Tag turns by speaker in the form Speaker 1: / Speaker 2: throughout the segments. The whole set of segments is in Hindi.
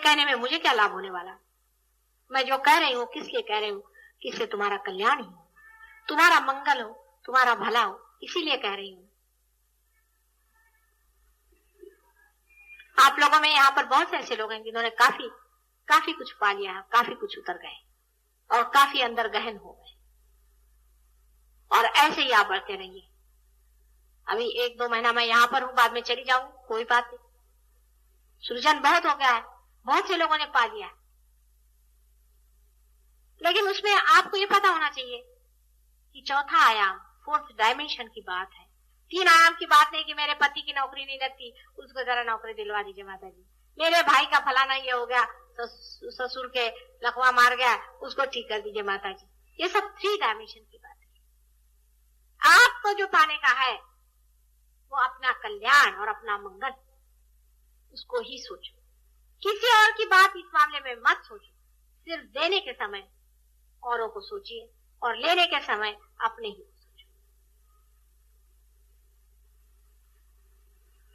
Speaker 1: कहने में मुझे क्या लाभ होने वाला? मैं जो कह रही हूँ किस लिए कह रही हूँ? कि इससे तुम्हारा कल्याण ही हो, तुम्हारा मंगल हो, तुम्हारा भला हो, इसीलिए कह रही हूँ। आप लोगों में यहाँ पर बहुत से ऐसे लोग हैं जिन्होंने काफी कुछ पा लिया है, काफी कुछ उतर गए और काफी अंदर गहन हो गए, और ऐसे ही आप बढ़ते रहिए। अभी 1-2 महीना मैं यहाँ पर हूँ, बाद में चली जाऊंगी, कोई बात नहीं। सृजन बहुत हो गया है, बहुत से लोगों ने पा लिया है, लेकिन उसमें आपको ये पता होना चाहिए कि चौथा आयाम, 4th डायमेंशन की बात है। 3 आयाम की बात नहीं कि मेरे पति की नौकरी नहीं लगती, उसको जरा नौकरी दिलवा दीजिए माता जी, मेरे भाई का फलाना ये हो गया, ससुर के लकवा मार गया, उसको ठीक कर दीजिए माता जी। ये सब 3 डायमेंशन की बात है। आपको जो पाने का है वो अपना कल्याण और अपना मंगल, उसको ही सोचो, किसी और की बात इस मामले में मत सोचो। सिर्फ देने के समय औरों को सोचिए और लेने के समय अपने ही को सोचो।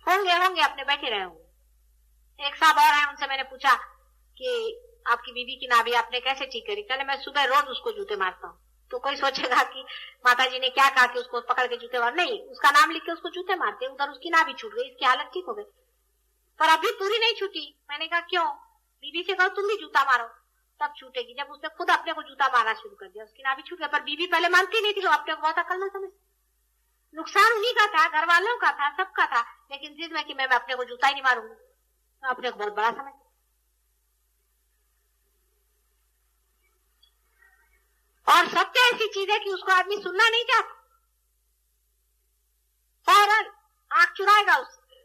Speaker 1: होंगे अपने बैठे रहे होंगे। एक साहब और हैं, उनसे मैंने पूछा कि आपकी बीवी की नाभि आपने कैसे ठीक करी? कहले मैं सुबह रोज उसको जूते मारता हूँ। तो कोई सोचेगा कि माता जी ने क्या कहा कि उसको पकड़ के जूते मार, नहीं, उसका नाम लिख के उसको जूते मारते, उधर उसकी नाभि छूट गई, इसकी हालत ठीक हो गई, पर अभी पूरी नहीं छूटी। मैंने कहा क्यों? बीवी से कहो तुम भी जूता मारो, तब छूटेगी। जब उसने खुद अपने को जूता मारना शुरू कर दिया, उसकी नाभि छूट गई, पर बीवी पहले मानती नहीं थी, तो अपने को बहुत अकल न समझ। नुकसान उन्हीं का था, घर वालों का था, सबका था, लेकिन जिद में कि मैं अपने को जूता ही नहीं मारूंगी, तो अपने को बहुत बड़ा समझ। और सत्य ऐसी चीज है कि उसको आदमी सुनना नहीं चाहता, फौरन आंख चुराएगा उससे।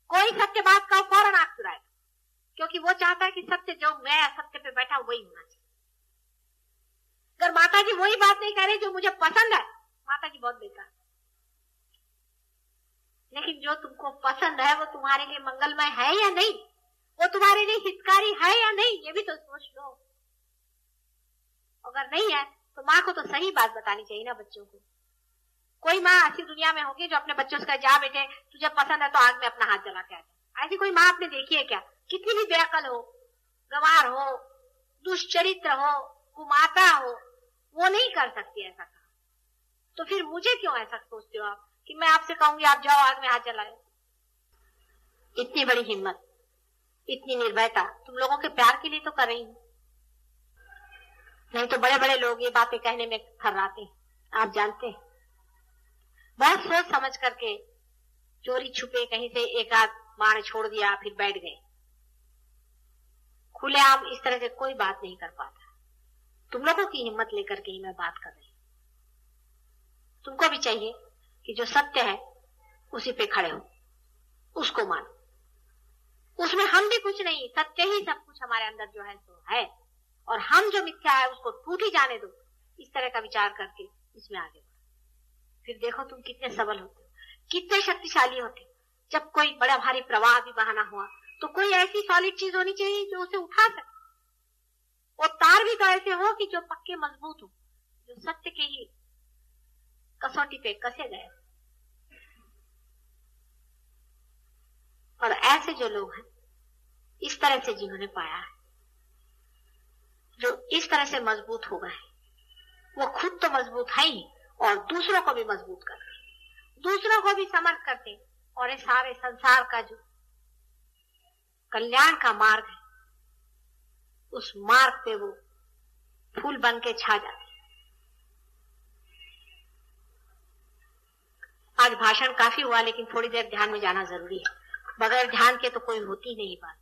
Speaker 1: कोई सत्य बात का फौरन आंख चुराएगा, क्योंकि वो चाहता है कि सत्य जो मैं सत्य पे बैठा वही होना चाहिए। अगर माता जी वही बात नहीं कह रही जो मुझे पसंद है, माता जी बहुत बेकार। लेकिन जो तुमको पसंद है वो तुम्हारे लिए मंगलमय है या नहीं, वो तुम्हारे लिए हितकारी है या नहीं, ये भी तो सोच लो। अगर नहीं है तो माँ को तो सही बात बतानी चाहिए ना बच्चों को। कोई माँ ऐसी दुनिया में होगी जो अपने बच्चों से कहे जा बेटे तुझे पसंद है तो आग में अपना हाथ जला के आ जाए? ऐसी कोई माँ आपने देखी है क्या? कितनी भी बेअकल हो, गंवार हो, दुष्चरित्र हो, कुमाता हो, वो नहीं कर सकती ऐसा काम। तो फिर मुझे क्यों ऐसा सोचते हो आप कि मैं आपसे कहूंगी आप जाओ आग में हाथ जलाए? इतनी बड़ी हिम्मत, इतनी निर्भयता तुम लोगों के प्यार के लिए तो कर रही हूं, नहीं तो बड़े बड़े लोग ये बातें कहने में थर्राते हैं, आप जानते हैं। बहुत सोच समझ करके चोरी छुपे कहीं से एक आध बाण छोड़ दिया, फिर बैठ गए। खुलेआम इस तरह से कोई बात नहीं कर पाता। तुम लोगों की हिम्मत लेकर के ही मैं बात कर रही हूं। तुमको भी चाहिए कि जो सत्य है उसी पे खड़े हो, उसको मानो। उसमें हम भी कुछ नहीं, सत्य ही सब कुछ हमारे अंदर जो है सो है, और हम जो मिथ्या है उसको टूट ही जाने दो। इस तरह का विचार करके इसमें आगे बढ़ो, फिर देखो तुम कितने सबल होते हो, कितने शक्तिशाली होते हो। जब कोई बड़ा भारी प्रवाह भी बहाना हुआ तो कोई ऐसी सॉलिड चीज होनी चाहिए जो उसे उठा सके। और तार भी तो ऐसे हो कि जो पक्के मजबूत हो, जो सत्य के ही कसौटी पे कसे गए। और ऐसे जो लोग हैं इस तरह से जिन्होंने पाया है, जो इस तरह से मजबूत हो गए, वो खुद तो मजबूत है ही और दूसरों को भी मजबूत करते, दूसरों को भी समर्थ करते, और ये सारे संसार का जो कल्याण का मार्ग है उस मार्ग पे वो फूल बन के छा जाते। आज भाषण काफी हुआ, लेकिन थोड़ी देर ध्यान में जाना जरूरी है। बगैर ध्यान के तो कोई होती नहीं बात।